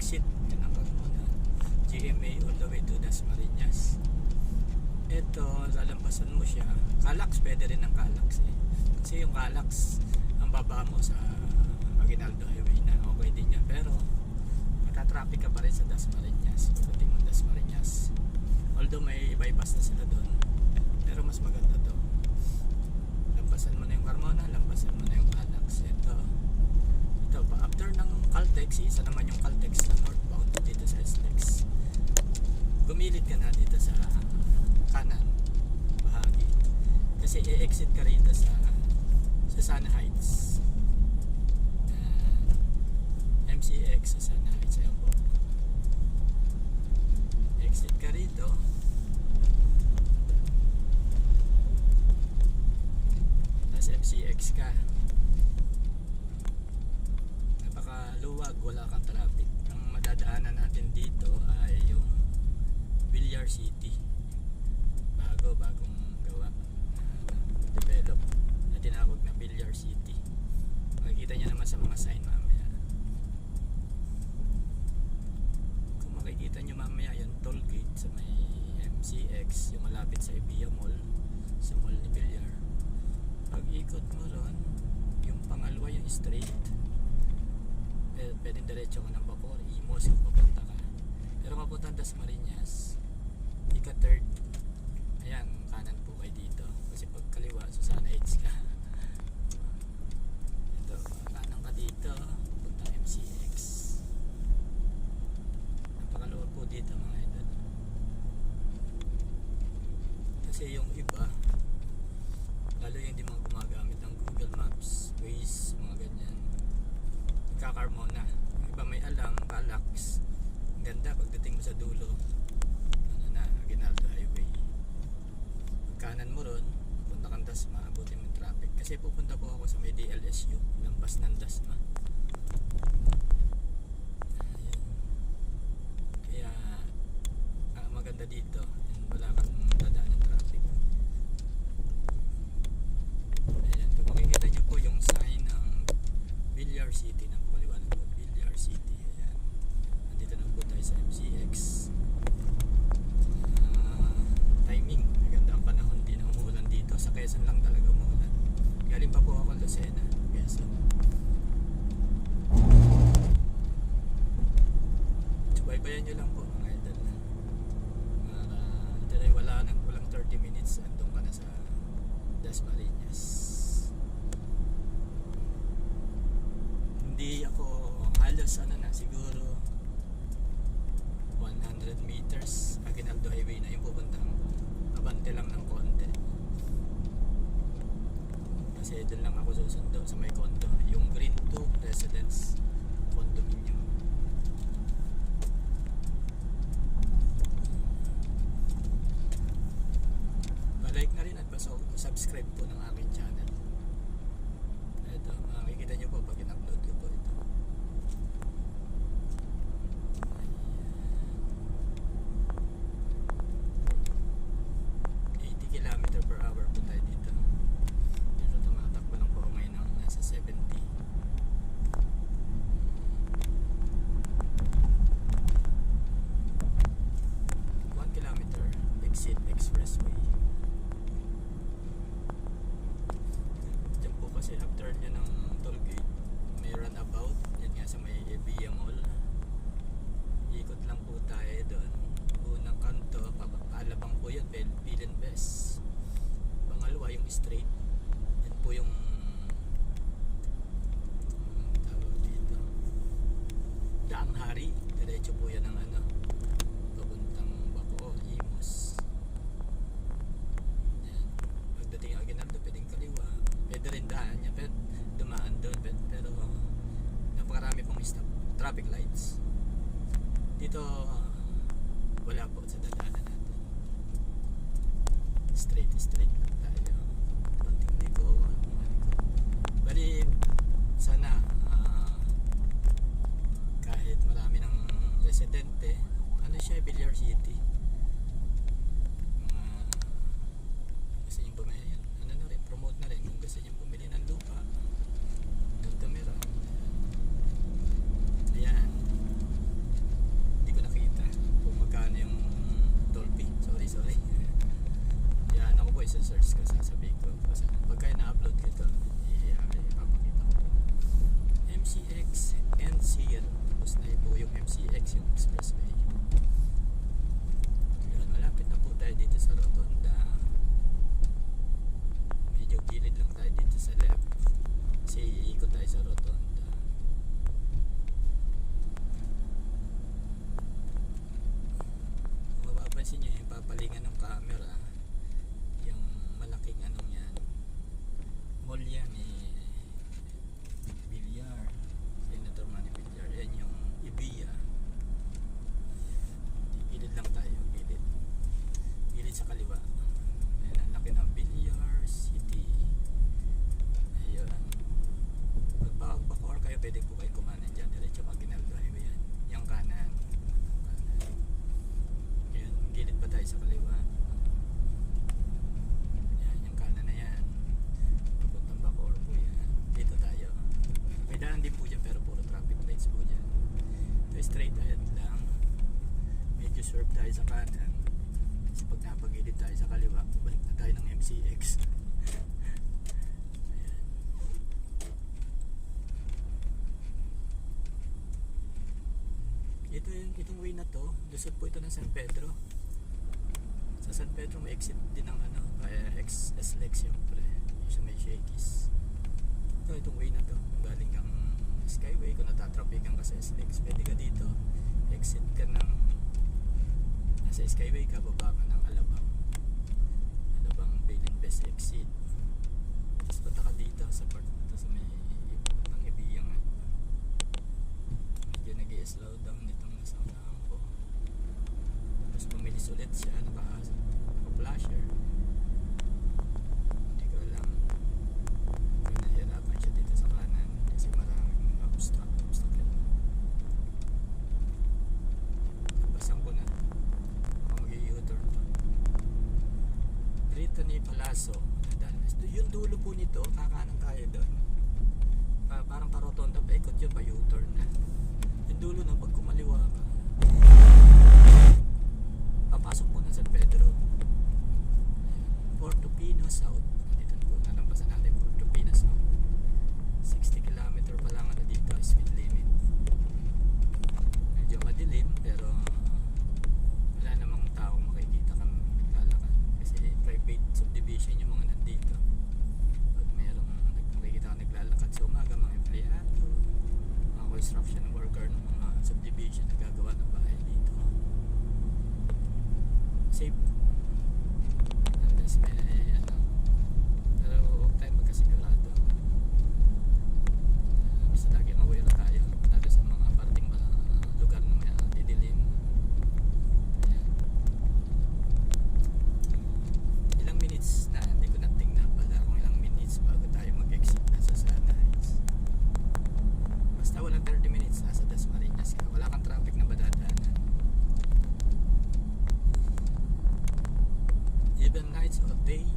exit. Yan ang Carmona. GMA all the way to Dasmariñas. Ito, lalampasan mo siya. Calax, pwede rin ang Calax eh. Kasi yung Calax, ang baba mo sa Aguinaldo Highway na okay din yan. Pero, matatraffic ka pa rin sa Dasmariñas. Pagdating mo Dasmariñas. Although may bypass na sila doon. Pero mas maganda to. Lampasan mo na yung Carmona, lampasan mo na yung Calax. Ito pa. After ng Caltex, isa naman yung Caltex na northbound dito sa SLEX. Gumilid ka na dito sa kanan bahagi. Kasi i-exit ka rito sa Sana Heights. MCX sa Sana Heights. Ayan po. Exit ka rito. Tapos MCX ka. Napakaluwag, wala kang traffic. Ang madadaanan natin dito ay yung Villar City. Bagong gawa, develop na tinawag na Villar City. Makikita nyo naman sa mga sign mamaya. Kung makikita nyo mamaya yung toll gate sa may MCX, yung malapit sa Ibiya Mall, sa mall ni Villar. Pag ikot mo ron, yung pangalawa yung straight, pwedeng diretso ka ng Bacor, Imos kung papunta ka. Pero mapunta Dasmariñas, ika third. Ayan, kanan po kayo dito. Kasi pag kaliwa, sa Sana Heights ka. Ito, kanan ka dito, puntang MCX. Napakaluwag po dito mga idol. Kasi yung iba, lalo yung hindi mga gumagamit ng Google Maps, Waze, mga ganyan, Carmona. Yung iba may alam, Calax. Ang ganda pagdating mo sa dulo. Aguinaldo Highway. Kanan mo ron, punta kang Dasma, abutin mo yung traffic. Kasi pupunta po ako sa may DLSU, lampas ng Dasma. Ayan. Kaya maganda dito, wala kang dadaan ng traffic. Ayan, kung makikita nyo po yung sign ng Villar City, napakaliwanag po, Villar City. Ayan, nandito na po tayo sa MCX. Timing, maganda ang panahon, di na umuulan dito. Sa Quezon lang talaga umuulan. Galing pa po ako Lucena, Quezon. Subaybayan nyo lang po mga idol. Walang 30 minutes andun ka na sa Dasmariñas. Hindi ako halos siguro 100 meters Aguinaldo Highway na yung pupuntahan ko. Abante lang ng konti. Kasi doon lang ako susundo sa may condo. Yung Green 2 Residence Condominium. Palike na rin at subscribe po ng aking channel. Ito, makikita nyo po pag in-upload ko po ito. 80 km/h po tayo dito. Pero tumatakbo lang po ako ngayon ng nasa 70. 1 kilometer exit expressway. Diyan po kasi after nyo ng toll gate, may runabout. Yan nga sa may Ibiya Mall. Ikot lang po tayo doon. Unang kanto, paalabang po yun, Bill & Best. Pangalawa yung straight. Yan po yung tawag dito, Daang Hari. Diretso po yan ng papuntang Bacoor, Imos. Yan. Pagdating ang Aguinaldo, pwedeng kaliwa. Pwede rin daan niya, pero dumaan doon. Pero napakarami pong stop, traffic lights. Dito wala po sa dadaanan natin. Straight lang tayo. Konting liko. Bali, sana kahit marami ng residente, pwede po kayo kumanan dyan. Diretso Maginaldo Highway yan. Yung kanan. Yan, gilid pa tayo sa kaliwa. Yan, yung kanan na yan. Papuntang Bacoor po yan. Dito tayo. May daan din po dyan pero puro traffic lights po dyan. So straight ahead lang. Medyo swerve tayo sa kanan. Kasi pag napagilid tayo sa kaliwa, balik na tayo ng MCX. Itong way na to, lusot po ito ng San Pedro. Sa San Pedro may exit din ng ano, SLEX siyempre. Yung sa may Shakey's. Itong way na to, galing kang Skyway, kung natatrapikan ka sa SLEX, pwede ka dito. Exit ka ng nasa Skyway ka, baba ka ng Alabang Bailin Best exit. Tapos punta ka dito sa part na sa may ng Ibiyang. Medyo nag-i-slow down nitong nasa unahan ko. Tapos pumilis ulit siya, naka-flasher. Hindi ko alam kung nahirapan siya dito sa kanan kasi maraming obstacle. Nabasan ko na. Baka mag-i-U-turn to. Brittany Palazzo. Yung dulo po nito, kakanan tayo doon. Parang parotonda pa ikot yun, pa U-turn na. Yung dulo na pag kumaliwa ka, papasok po na San Pedro. Porto Pino South. Dito po nalampasan natin Porto Pino South. 60 km pa lang na dito, speed limit. Medyo madilim pero wala namang taong makikita kang naglalakad kasi private subdivision yung mga nandito. Pag mayroong makikita kang naglalakad sa umaga, mga empleyado, mga construction worker ng mga subdivision na gagawa ng bahay dito. Safe unless may ano, pero huwag tayo magkasigurado. Basta laging aware tayo lalo sa mga parting lugar na may didilim. Ayan. Ilang minutes na, hindi ko na tingnan pala kung ilang minutes bago tayo mag-exit na sa Sunrise. Basta walang 30 minutes nasa Dasmariñas ka, wala kang traffic na badadaanan. Even nights or day,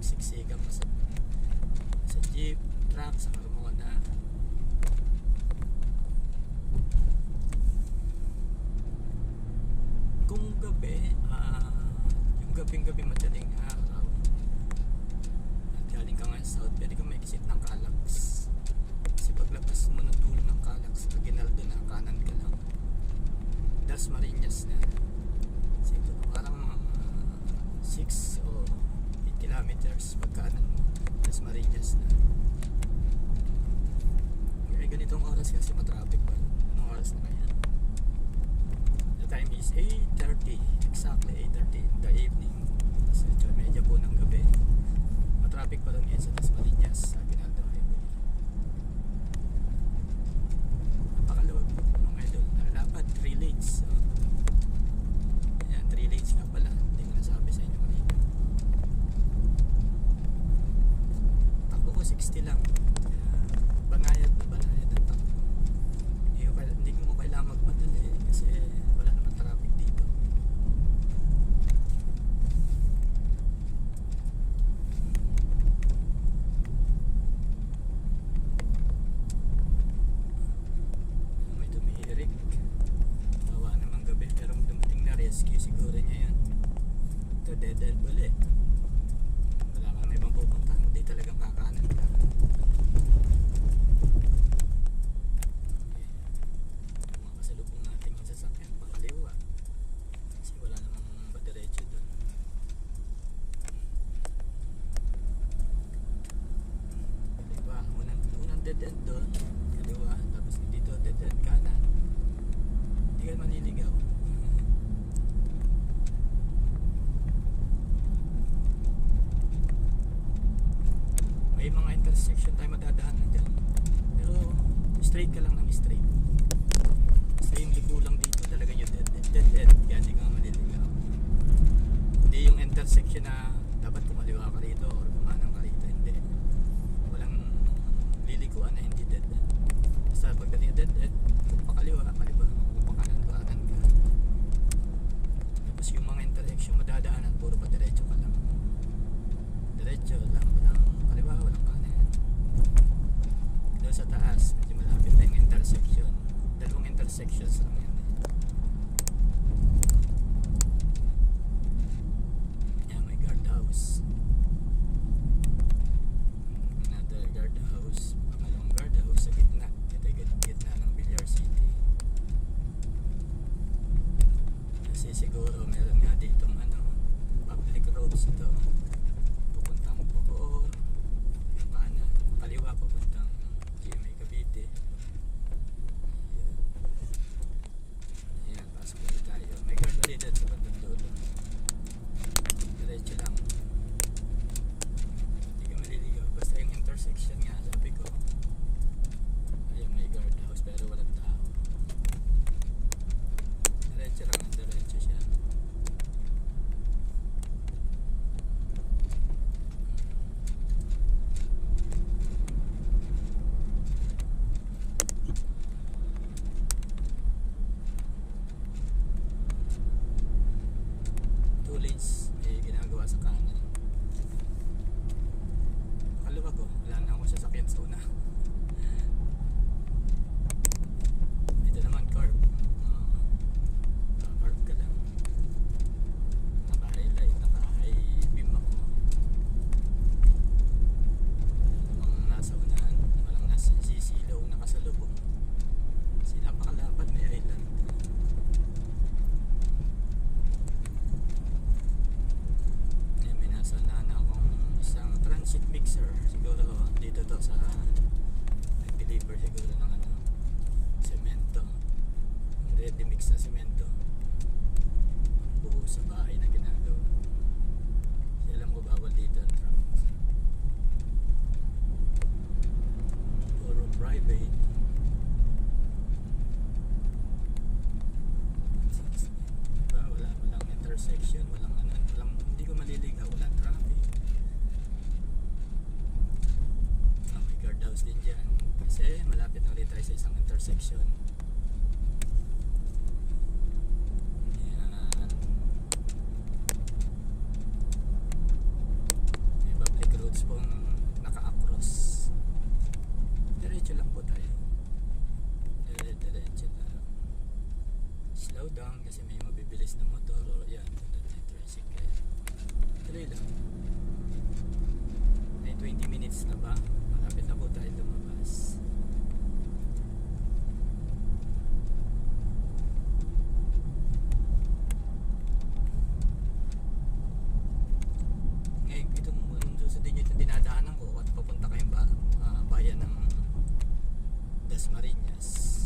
magsiksikan pa sa jeep, truck, sa Carmona. Kung gabi, yung gabing-gabi madaling araw at galing ka nga sa south, pwede ka may exit ng Calax. Kasi paglabas mo ng dulo ng Calax, pag Ginaldo na, kanan ka lang, Dasmariñas na. Siguro parang mga 6 o 8 kilometers pagkanan mo, Dasmariñas na. Kaya ganitong oras kasi matraffic pa. Anong oras na ngayon? The time is 8:30, exactly 8:30 in the evening. So medyo po ng gabi, matraffic pa rin yan sa Dasmariñas, sa Ginaldo Highway. Napakaluwag mga idol. Dapat 3 lanes. So, ayan, 3 lanes nga pala, hindi ko nasabi sa inyo kanina. Takbo ko 60 lang. Banayad na banayad ang takbo. Hindi mo kailangan magmadali kasi wala naman traffic dito. May tumihirik. Bawa naman gabi pero dumating na rescue siguro niya yan. Ito dead end ulit. Wala ka na ibang pupunta, hindi talagang kakanan ka. Mga kasalubong natin yung sasakyan pakaliwa kasi wala namang padiretso doon. Kaliwa, unang dead end doon, kaliwa, tapos dito dead end kanan. Hindi ka maniligaw. May mga intersection tayo madadaanan dyan, pero straight ka lang ng straight. Extremely kulang dito talaga yung dead end, kaya hindi ka maniligaw. Hindi yung intersection na dapat kumaliwa ka rito or kumanan ka rito, hindi. Walang lilikuan na hindi dead end. Basta pagdating yung dead end, kung pakaliwa, kaliwa, kung pakanan ka. Tapos yung mga intersection madadaanan, puro pa diretso ka lang. Diretso lang, walang kaliwa, walang kanan. Doon sa taas, medyo malapit na yung intersection. Dalawang intersections lang yan. Yan, may guardhouse. Another guardhouse. Pangalawang guardhouse sa gitna. Ito yung gitna ng Villar City. Kasi siguro meron nga ditong public roads ito. Pupuntang Bacoor. Yung kanan. Kaliwa papuntang GMA Cavite. Ayan, pasok ulit tayo. May guard ulit dyan sa bandang dulo. Diretso lang. Hindi ka maliligaw. Basta yung intersection nga, sabi ko. Ayan, may guardhouse pero walang tao. Diretso lang, diretso siya. Two lanes may ginagawa sa kanan. Kaliwa ko, wala na akong sasakyan sa una. Ito naman curb. Curb ka lang. Naka-highlight, naka-high beam ako. Wala namang nasa unahan, walang nasa sisilaw nakasalubong. Kasi napakalapad, may island. Ayan, may nasa unahan akong isang transit mixer. Siguro dito to sa nag-deliver siguro ng semento. Ready mix na semento. Buo sa bahay na ginagawa. Kasi alam ko bawal dito ang truck. Puro private. Diba? Walang intersection, walang hindi ko maliligaw, walang traffic. May guardhouse din dyan. Kasi malapit na ulit tayo sa isang intersection. Ayan. May pong naka-across. Diretso lang po tayo. Diretso lang. Slow down kasi may mabibilis na motor o yan, tulad ng tricycle. Tuloy lang. May 20 minutes na ba? Malapit na po tayo lumabas. Ngayon, itong susundin nyo itong dinadaanan ko at papunta kayong bayan ng Dasmariñas.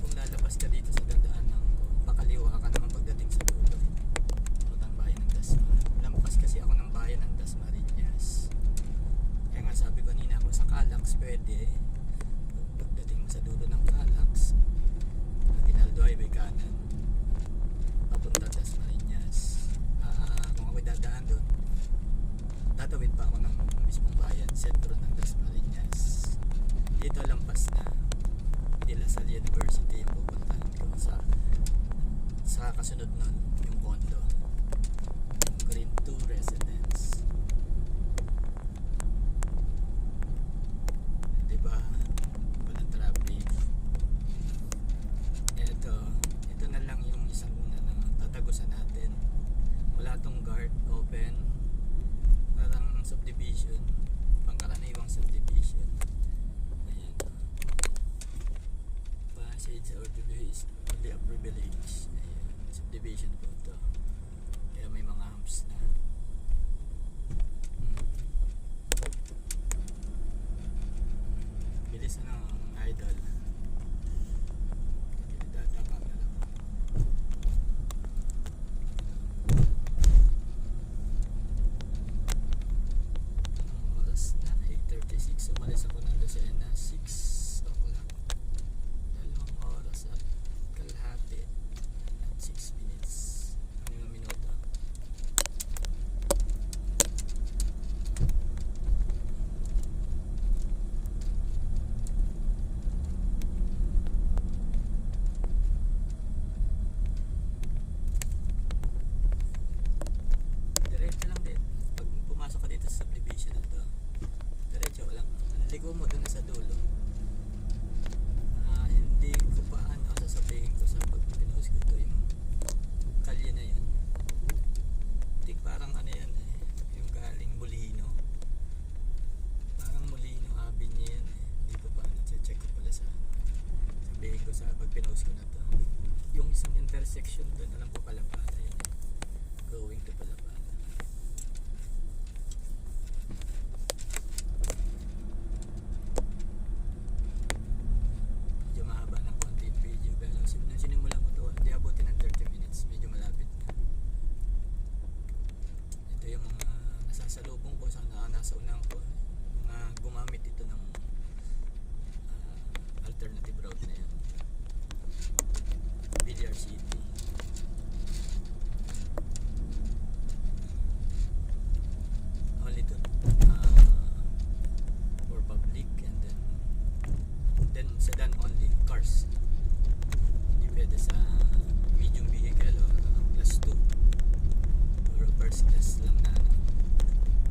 Kung lalabas ka dito sa dadaanan ko, pakaliwa ka naman pagdating sa dulo. Ang bayan ng Dasmariñas. Lampas kasi ako ng bayan ng Dasmariñas. Kaya nga sabi ko kanina, kung sa Calax pwede, pagdating mo sa dulo ng Calax, Aguinaldo Highway kanan, papunta Dasmariñas. Kung ako'y dadaan doon, tatawid pa ako ng mismong bayan, sentro ng Dasmariñas. Dito lampas na De La Salle University yung pupuntahan ko sa kasunod nun, yung condo, yung Green 2 Residence. Diba? Walang traffic. Ito na lang yung isang tatagusan natin. Wala tong guard open. Parang subdivision, pangkaraniwang subdivision. Ayan. Passage or the upper village. Ayan, subdivision po ito. Kaya may mga humps na. Bilis na idol. Data camera. Oras na 8:36. Umalis ako ng Lucena 6 o'clock. 2 oras at kalahati at 6 minutes. 5 minuto. Diretso lang din. Pag pumasok ka dito sa subdivision na to, diretso lang. Ligo mo dun sa dulo. Hindi ko pa sasabihin ko sa pag pinost ko ito yung kalye na yan. Hindi parang yan yung galing Molino. Parang Molino Avenue yan Hindi ko pa check ko pala sabihin ko sa pag pinost ko na to. Yung isang intersection doon, alam ko Palapala yan. Going to Palapala. Medyo mahaba ng konti yung video pero sinimula mo to, hindi abutin ng 30 minutes, medyo malapit na. Ito yung mga nasasalubong ko, nasa unang ko, mga gumamit ito ng alternative route na yan. Villar City. Only to for public and then sedan only, cars. Hindi pwede sa medium vehicle or class 2 or first class lang na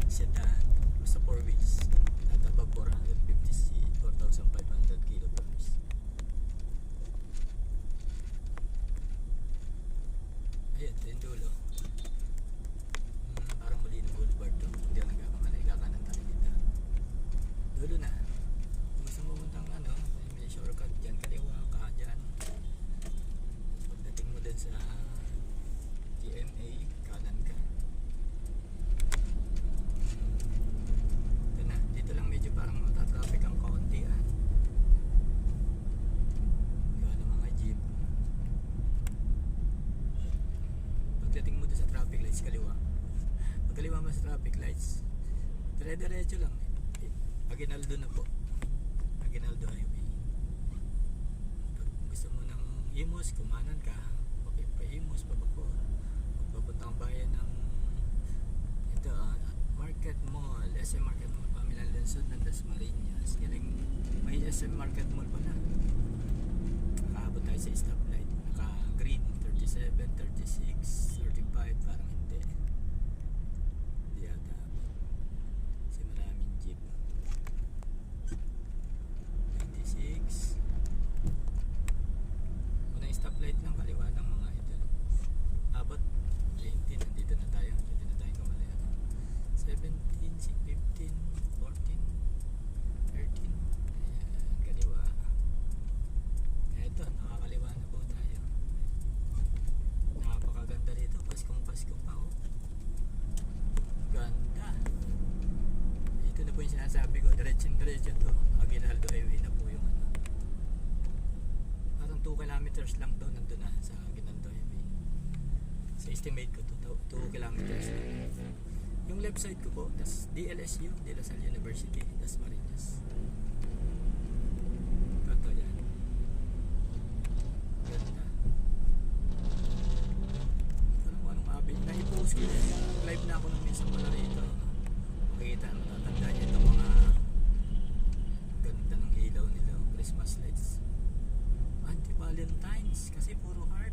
sedan sa 4 wheels at above 450cc, 4,500 kilograms. Ayan, ito yung dulo. Parang Molino Boulevard to. Hindi ako nagkakamali, kakanan tayo dito. Dulo na. Kung gusto mo puntang may shortcut dyan, kaliwa ka dyan. Pagdating mo din sa TMA, kanan ka. Ito na, dito lang medyo parang matatraffic ang kaunti Gawa ng mga jeep. Pagdating mo din sa traffic lights, kaliwa. Pag kaliwa mo sa traffic lights, dire-diretso lang. Aguinaldo na po. Aguinaldo Highway. Pag gusto mo ng Imos, kumanan ka. Okay, pa Imos, pabako. Pagpapunta ang bayan ng ito, Market Mall, SM Market Mall, Pamilang Lungsod ng Dasmariñas. Galing, may SM Market Mall pa na. Nakaabot tayo sa stoplight. Naka-green, 37, 36, 35, parang hindi. Hindi yata. Kasi maraming po yung sinasabi ko, diretso to, Aguinaldo Highway na po yung ano. Parang 2 kilometers lang to, nandun na sa Aguinaldo Highway. Sa estimate ko to, 2 kilometers lang. Yung left side ko po, tas DLSU, De La Salle University, Das Marinas. Ito yan. Ganda. Anong abil? Na-i-post ko yan. Live na ako nung minsan pala rito. Makikita, matatanda niya itong mga ganda ng ilaw nila. Christmas lights. Anti-Valentine's kasi puro heart.